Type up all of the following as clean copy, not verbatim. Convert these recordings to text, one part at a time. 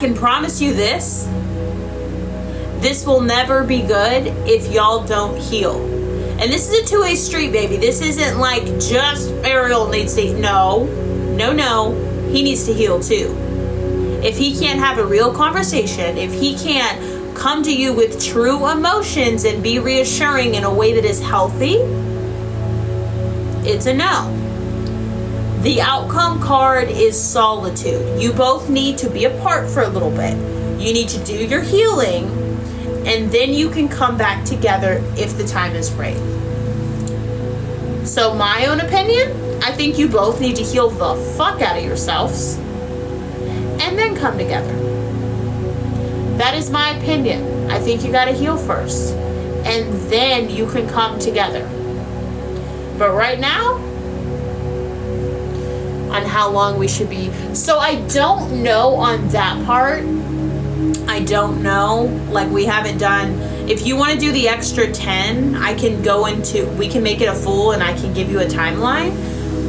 can promise you this. This will never be good if y'all don't heal. And this is a two-way street, baby. This isn't like just Ariel needs to, no. He needs to heal too. If he can't have a real conversation, if he can't come to you with true emotions and be reassuring in a way that is healthy, it's a no. The outcome card is solitude. You both need to be apart for a little bit. You need to do your healing, and then you can come back together if the time is right. So my own opinion, I think you both need to heal the fuck out of yourselves and then come together. That is my opinion. I think you gotta heal first, and then you can come together. But right now, on how long we should be. So I don't know on that part. I don't know. Like, we haven't done, if you want to do the extra 10, I can go into, we can make it a full and I can give you a timeline.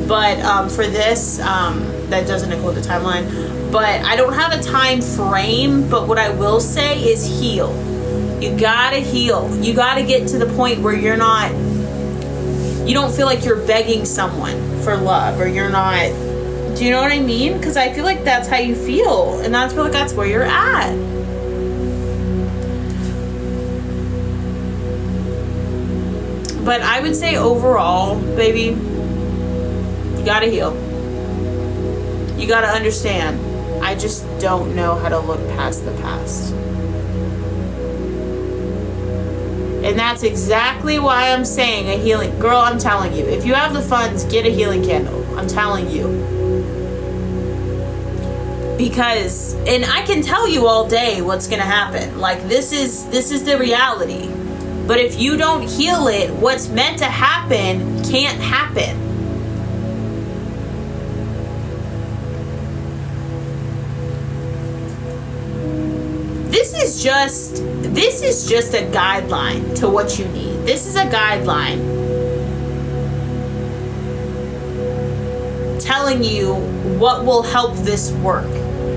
But for this, that doesn't include the timeline. But I don't have a time frame. But what I will say is heal. You gotta heal. You gotta get to the point where you don't feel like you're begging someone for love, or you're not, do you know what I mean? Because I feel like that's how you feel, and I feel like that's where you're at. But I would say overall, baby, you gotta heal. You gotta understand. I just don't know how to look past the past. And that's exactly why I'm saying a healing. Girl, I'm telling you, if you have the funds, get a healing candle. I'm telling you. Because, and I can tell you all day what's going to happen. Like, this is the reality. But if you don't heal it, what's meant to happen can't happen. This is just a guideline to what you need. This is a guideline telling you what will help this work.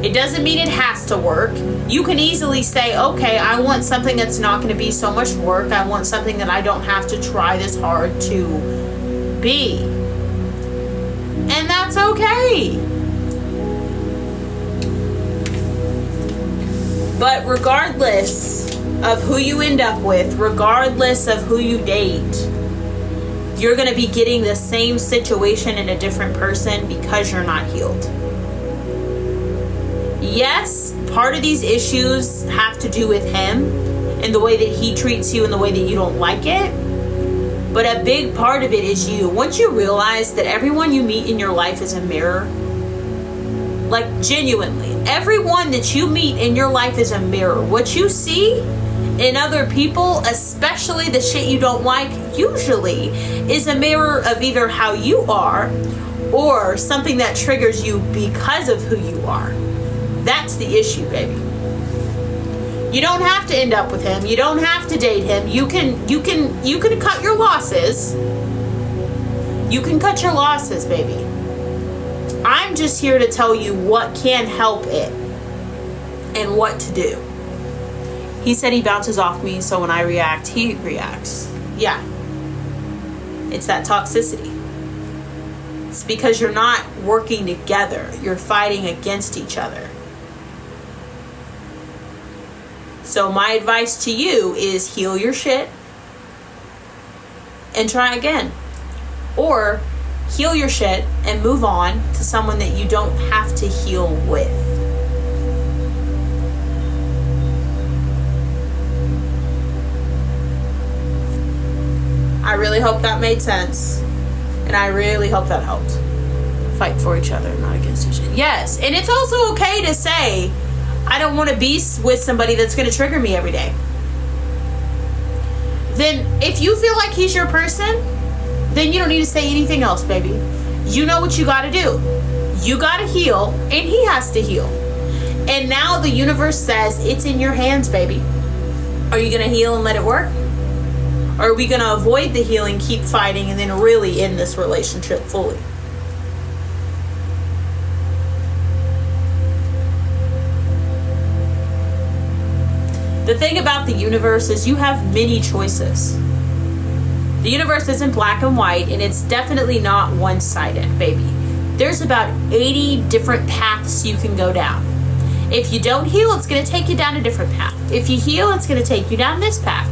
It doesn't mean it has to work. You can easily say, okay, I want something that's not going to be so much work. I want something that I don't have to try this hard to be. And that's okay. But regardless of who you end up with, regardless of who you date, you're going to be getting the same situation in a different person because you're not healed. Yes, part of these issues have to do with him and the way that he treats you and the way that you don't like it. But a big part of it is you. Once you realize that everyone you meet in your life is a mirror, like genuinely, everyone that you meet in your life is a mirror. What you see in other people, especially the shit you don't like, usually is a mirror of either how you are or something that triggers you because of who you are. That's the issue, baby. You don't have to end up with him. You don't have to date him. You can cut your losses. You can cut your losses, baby. I'm just here to tell you what can help it and what to do. He said he bounces off me, so when I react, he reacts. Yeah. It's that toxicity. It's because you're not working together. You're fighting against each other. So my advice to you is heal your shit and try again. Or heal your shit and move on to someone that you don't have to heal with. I really hope that made sense. And I really hope that helped. Fight for each other, not against each other. Yes, and it's also okay to say, I don't want to be with somebody that's going to trigger me every day. Then if you feel like he's your person, then you don't need to say anything else, baby. You know what you got to do. You got to heal, and he has to heal. And now the universe says it's in your hands, baby. Are you going to heal and let it work? Or are we going to avoid the healing, keep fighting, and then really end this relationship fully? The thing about the universe is you have many choices. The universe isn't black and white, and it's definitely not one-sided, baby. There's about 80 different paths you can go down. If you don't heal, it's going to take you down a different path. If you heal, it's going to take you down this path.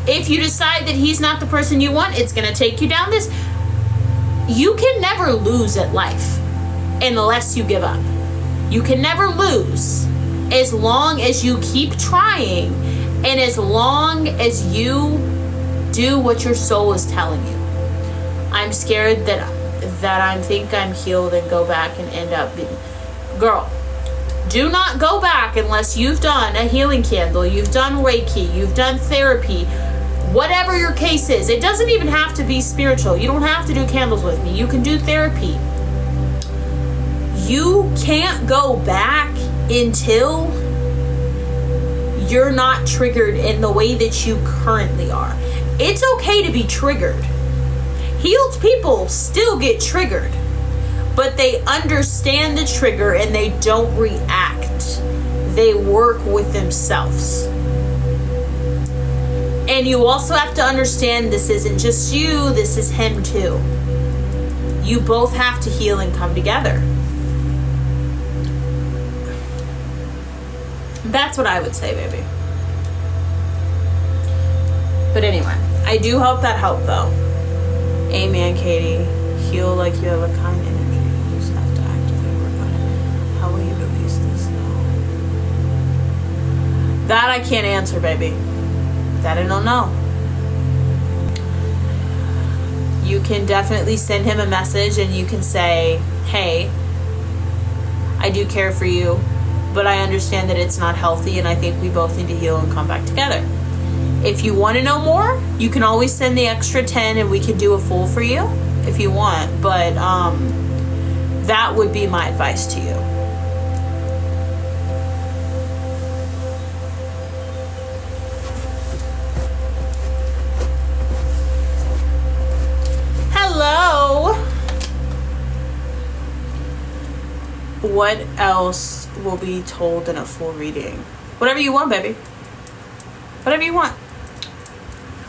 If you decide that he's not the person you want, it's going to take you down this. You can never lose at life unless you give up. You can never lose as long as you keep trying and as long as you do what your soul is telling you. I'm scared that I think I'm healed and go back and end up being... Girl, do not go back unless you've done a healing candle, you've done Reiki, you've done therapy, whatever your case is. It doesn't even have to be spiritual. You don't have to do candles with me. You can do therapy. You can't go back until you're not triggered in the way that you currently are. It's okay to be triggered. Healed people still get triggered, but they understand the trigger and they don't react. They work with themselves. And you also have to understand this isn't just you, this is him too. You both have to heal and come together. That's what I would say, baby. But anyway, I do hope that helped though. Amen, Katie. Heal like you have a kind energy. You just have to actively work on it. How will you release this now? That I can't answer, baby. That I don't know. You can definitely send him a message and you can say, hey, I do care for you, but I understand that it's not healthy and I think we both need to heal and come back together. If you want to know more, you can always send the extra 10 and we can do a full for you if you want. But that would be my advice to you. Hello. What else will be told in a full reading? Whatever you want, baby. Whatever you want.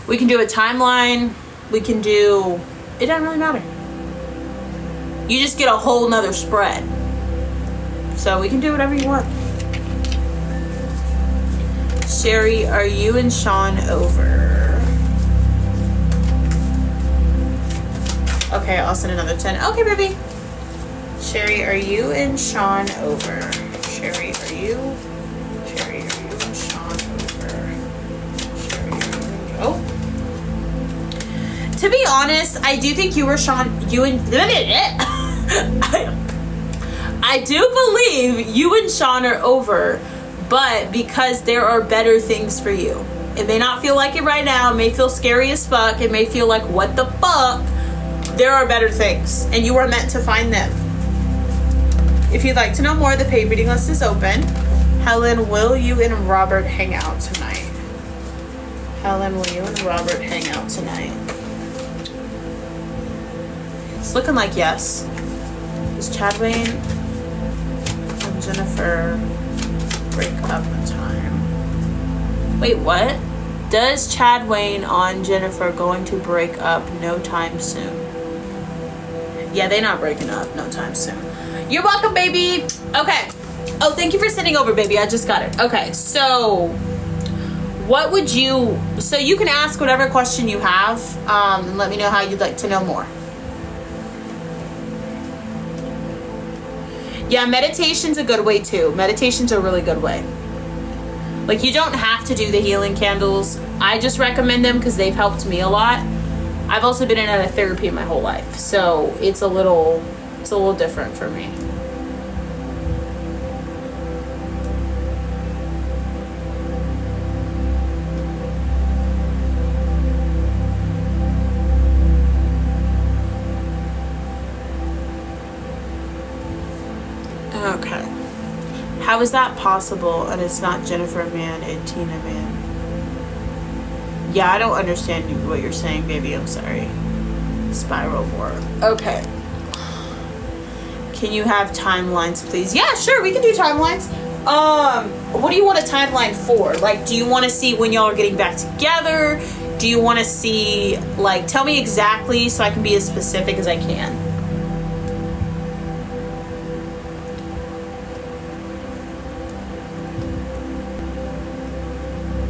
We can do a timeline. We can do... It doesn't really matter. You just get a whole nother spread. So we can do whatever you want. Sherry, are you and Sean over? Okay, I'll send another 10. Okay, baby. Sherry, are you and Sean over? Sherry, are you and Sean over? Sherry, are you... Oh. To be honest, I do think you and I do believe you and Sean are over, but because there are better things for you. It may not feel like it right now. It may feel scary as fuck. It may feel like, what the fuck? There are better things, and you are meant to find them. If you'd like to know more, the paid reading list is open. Helen, will you and Robert hang out tonight? Helen, will you and Robert hang out tonight? It's looking like yes. Is Chadwayne and Jennifer break up in time? Wait, what? Does Chadwayne on Jennifer going to break up no time soon? Yeah, they're not breaking up no time soon. You're welcome, baby. Okay. Oh, thank you for sending over, baby. I just got it. Okay, so what would you... So you can ask whatever question you have and let me know how you'd like to know more. Yeah, meditation's a good way too. Meditation's a really good way. Like, you don't have to do the healing candles. I just recommend them because they've helped me a lot. I've also been in a therapy my whole life, so it's a little different for me. Okay. How is that possible? And it's not Jennifer Man and Tina Man. Yeah, I don't understand what you're saying, baby. I'm sorry. Spiral war. Okay. Can you have timelines, please? Yeah, sure. We can do timelines. What do you want a timeline for? Like, do you want to see when y'all are getting back together? Do you want to see, like, tell me exactly so I can be as specific as I can.